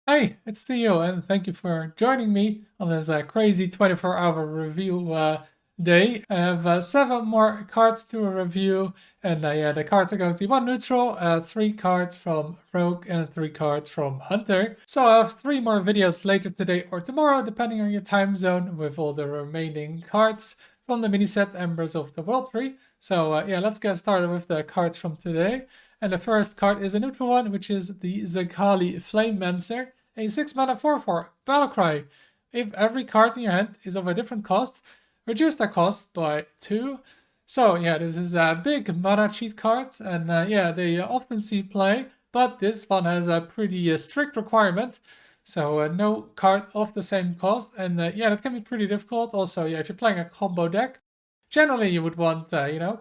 Hey, it's Theo, and thank you for joining me on this crazy 24-hour review day. I have 7 more cards to review, and yeah, the cards are going to be 1 neutral, 3 cards from Rogue, and 3 cards from Hunter. So I have 3 more videos later today or tomorrow, depending on your time zone, with all the remaining cards from the mini set Embers of the World Tree. So yeah, let's get started with the cards from today. And the first card is a neutral one, which is the Zakali Flamemancer. A 6-mana 4/4 Battlecry. If every card in your hand is of a different cost, reduce that cost by 2. So yeah, this is a big mana cheat card, and yeah, they often see play, but this one has a pretty strict requirement. So no card of the same cost, and yeah, that can be pretty difficult. Also, yeah, if you're playing a combo deck, generally you would want,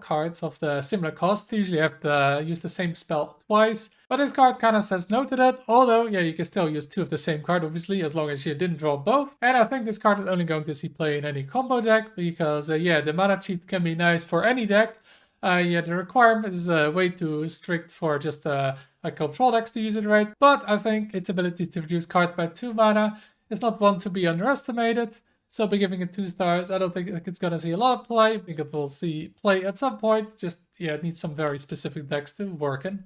cards of the similar cost. Usually you have to use the same spell twice. But this card kind of says no to that, although, yeah, you can still use 2 of the same card, obviously, as long as you didn't draw both. And I think this card is only going to see play in any combo deck, because, yeah, the mana cheat can be nice for any deck. Yeah, the requirement is way too strict for just like control decks to use it, right? But I think its ability to reduce cards by 2 mana is not one to be underestimated. So I'll be giving it 2 stars. I don't think it's gonna see a lot of play. I think it will see play at some point. Just, yeah, it needs some very specific decks to work in.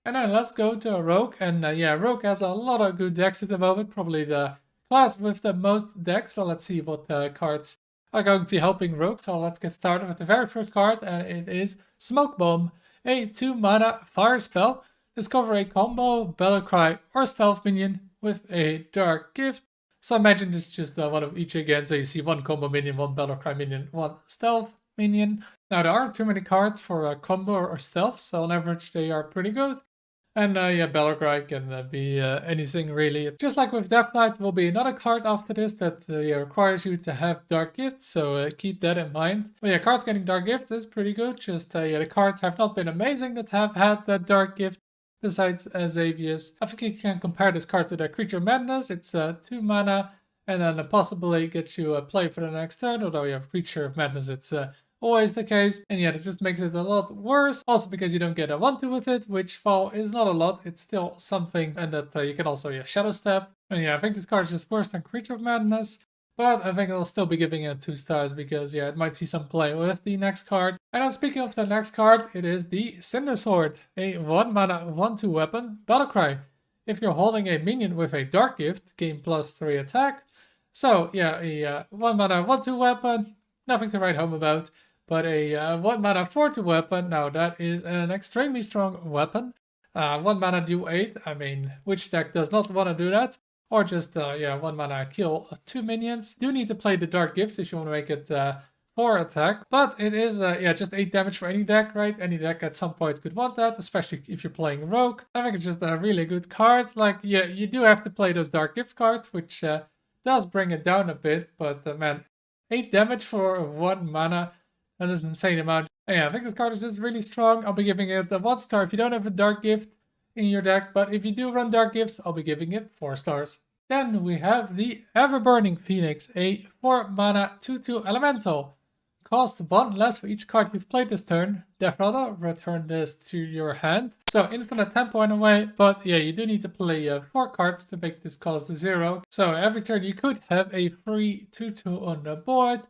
And then let's go to a Rogue. And yeah, Rogue has a lot of good decks at the moment. Probably the class with the most decks. So let's see what cards are going to be helping Rogue. So let's get started with the very first card. And it is Smoke Bomb. A 2-mana fire spell. Discover a combo, Battlecry, or Stealth minion with a Dark Gift. So imagine it's just one of each again. So you see 1 combo minion, 1 Battlecry minion, 1 Stealth minion. Now there aren't too many cards for a combo or stealth, so on average they are pretty good. And yeah, Battlecry can be anything really. Just like with Death Knight, there will be another card after this that yeah, requires you to have Dark Gift, so keep that in mind. But yeah, cards getting Dark Gift is pretty good. Just yeah, the cards have not been amazing that have had that Dark Gift. Besides Xavier's, I think you can compare this card to the Creature Madness. It's 2 mana, and then possibly gets you a play for the next turn. Although you have Creature of Madness, it's always the case. And yeah, it just makes it a lot worse. Also because you don't get a 1/2 with it, which while is not a lot, it's still something. And that you can also Shadow Step. And yeah, I think this card is just worse than Creature of Madness. But I think I'll still be giving it 2 stars because, yeah, it might see some play with the next card. And then speaking of the next card, it is the Cinder Sword, a 1-mana 1/2 weapon, Battlecry. If you're holding a minion with a Dark Gift, gain +3 attack. So, yeah, a 1-mana 1/2 weapon, nothing to write home about. But a 1-mana 4/2 weapon, now that is an extremely strong weapon. 1-mana do 8, I mean, which deck does not want to do that? Or just, yeah, 1-mana kill 2 minions. Do need to play the Dark Gifts if you want to make it 4 attack. But it is, yeah, just 8 damage for any deck, right? Any deck at some point could want that, especially if you're playing Rogue. I think it's just a really good card. Like, yeah, you do have to play those Dark Gift cards, which does bring it down a bit. But, man, 8 damage for 1 mana, that is an insane amount. And yeah, I think this card is just really strong. I'll be giving it a 1 star if you don't have a Dark Gift in your deck, but if you do run Dark Gifts, I'll be giving it 4 stars. Then we have the Ever-Burning Phoenix, a 4-mana 2/2 elemental. Cost 1 less for each card you've played this turn. Death return this to your hand. So infinite tempo in a way, but yeah, you do need to play 4 cards to make this cost 0. So every turn you could have a free 2/2 on the board.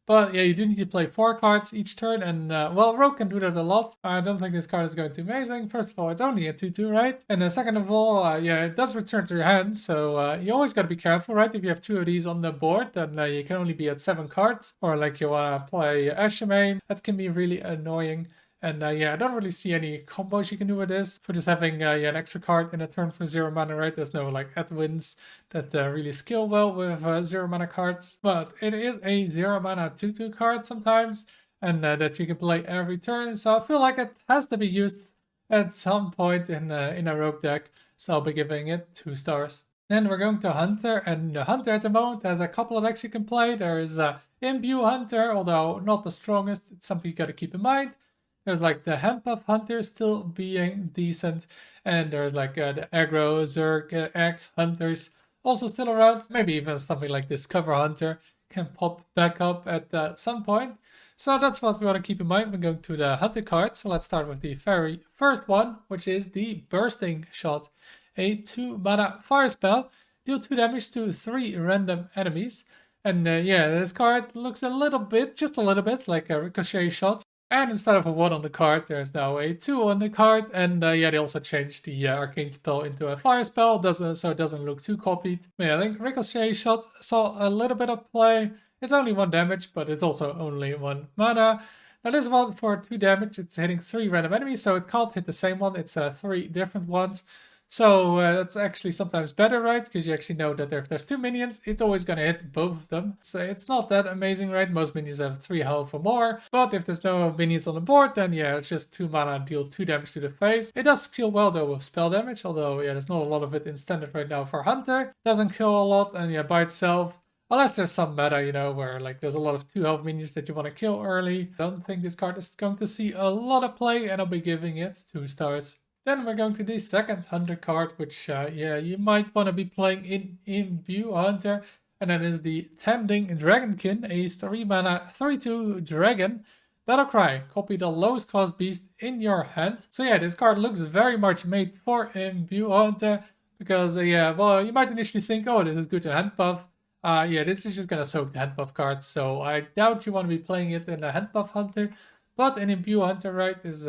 But yeah, you do need to play 4 cards each turn, and well, Rogue can do that a lot. I don't think this card is going to be amazing. First of all, it's only a 2/2, right? And second of all, yeah, it does return to your hand, so you always got to be careful, right? If you have 2 of these on the board, then you can only be at 7 cards. Or like you want to play Ashemain, that can be really annoying. And yeah, I don't really see any combos you can do with this. For just having yeah, an extra card in a turn for 0 mana, right? There's no like Edwins that really skill well with 0 mana cards. But it is a 0 mana 2/2 card sometimes, and that you can play every turn. So I feel like it has to be used at some point in a Rogue deck. So I'll be giving it 2 stars. Then we're going to Hunter, and Hunter at the moment has a couple of decks you can play. There is Imbue Hunter, although not the strongest. It's something you got to keep in mind. There's like the Hemp Puff Hunter still being decent, and there's like the Aggro, Zerg, Egg Hunters also still around. Maybe even something like this Cover Hunter can pop back up at some point. So that's what we want to keep in mind. We're going to the Hunter cards. So let's start with the very first one, which is the Bursting Shot, a 2-mana fire spell. deal 2 damage to 3 random enemies. And yeah, this card looks a little bit, just a little bit, like a ricochet shot. And instead of a 1 on the card, there's now a 2 on the card. And yeah, they also changed the arcane spell into a fire spell, so it doesn't look too copied. But yeah, I think ricochet shot saw a little bit of play. It's only 1 damage, but it's also only 1 mana. Now this one for 2 damage, it's hitting 3 random enemies, so it can't hit the same one, it's 3 different ones. So that's actually sometimes better, right? Because you actually know that if there's 2 minions, it's always going to hit both of them. So it's not that amazing, right? Most minions have 3 health or more. But if there's no minions on the board, then yeah, it's just 2 mana, deal 2 damage to the face. It does kill well though with spell damage, although yeah, there's not a lot of it in standard right now for Hunter. Doesn't kill a lot, and yeah, by itself, unless there's some meta, you know, where like there's a lot of 2 health minions that you want to kill early. I don't think this card is going to see a lot of play, and I'll be giving it 2 stars. Then we're going to the second Hunter card, which, yeah, you might want to be playing in Imbue Hunter. And that is the Tending Dragonkin, a 3 mana, 3/2 dragon. Battlecry, copy the lowest cost beast in your hand. So yeah, this card looks very much made for Imbue Hunter. Because, yeah, well, you might initially think, oh, this is good to hand buff. Yeah, this is just going to soak the hand buff cards. So I doubt you want to be playing it in a hand buff Hunter. But in Imbue Hunter, right, is...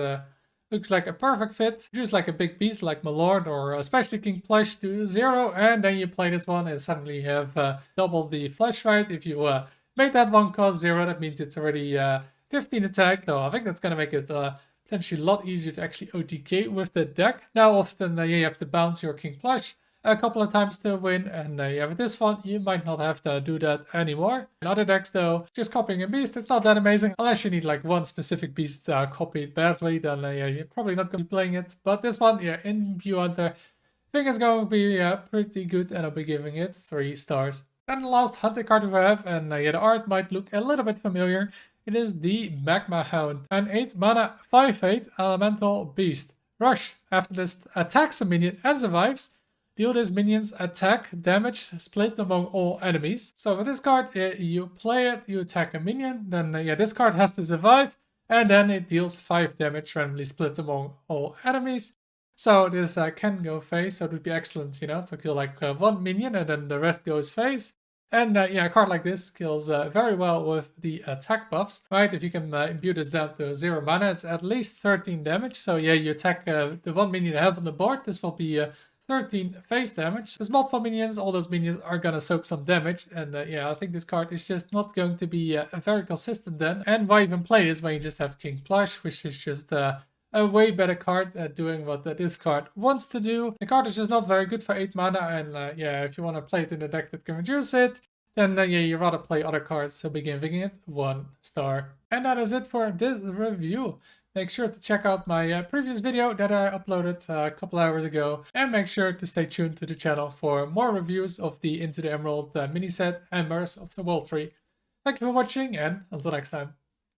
looks like a perfect fit. Just like a big beast like Malord or especially King Plush to 0, and then you play this one and suddenly you have double the flesh, right? If you made that one cost 0, that means it's already 15 attack. So I think that's gonna make it potentially a lot easier to actually OTK with the deck. Now often yeah, you have to bounce your King Plush a couple of times to win, and yeah, with this one you might not have to do that anymore. In other decks though, just copying a beast, it's not that amazing unless you need like one specific beast copied badly. Then yeah, you're probably not going to be playing it. But this one, yeah, in Imbue Hunter, I think it's going to be pretty good, and I'll be giving it 3 stars. And the last Hunter card we have, and yeah, the art might look a little bit familiar. It is the Magma Hound, an 8 mana 5/8 elemental beast. Rush, after this attacks a minion and survives, deal this minion's attack damage split among all enemies. So with this card, you play it, you attack a minion, then yeah, this card has to survive, and then it deals 5 damage randomly split among all enemies. So this can go face, so it would be excellent, you know, to kill like 1 minion and then the rest goes face. And yeah, a card like this kills very well with the attack buffs, right? If you can imbue this down to 0 mana, it's at least 13 damage. So yeah, you attack the 1 minion you have on the board, this will be 13 face damage. There's multiple minions, all those minions are gonna soak some damage, and yeah, I think this card is just not going to be very consistent then. And why even play this when you just have King Plush, which is just a way better card at doing what this card wants to do. The card is just not very good for 8 mana, and yeah, if you want to play it in a deck that can reduce it, then yeah, you rather play other cards, so be giving it 1 star. And that is it for this review. Make sure to check out my previous video that I uploaded a couple hours ago, and make sure to stay tuned to the channel for more reviews of the Into the Emerald mini set and Members of the World Tree. Thank you for watching, and until next time.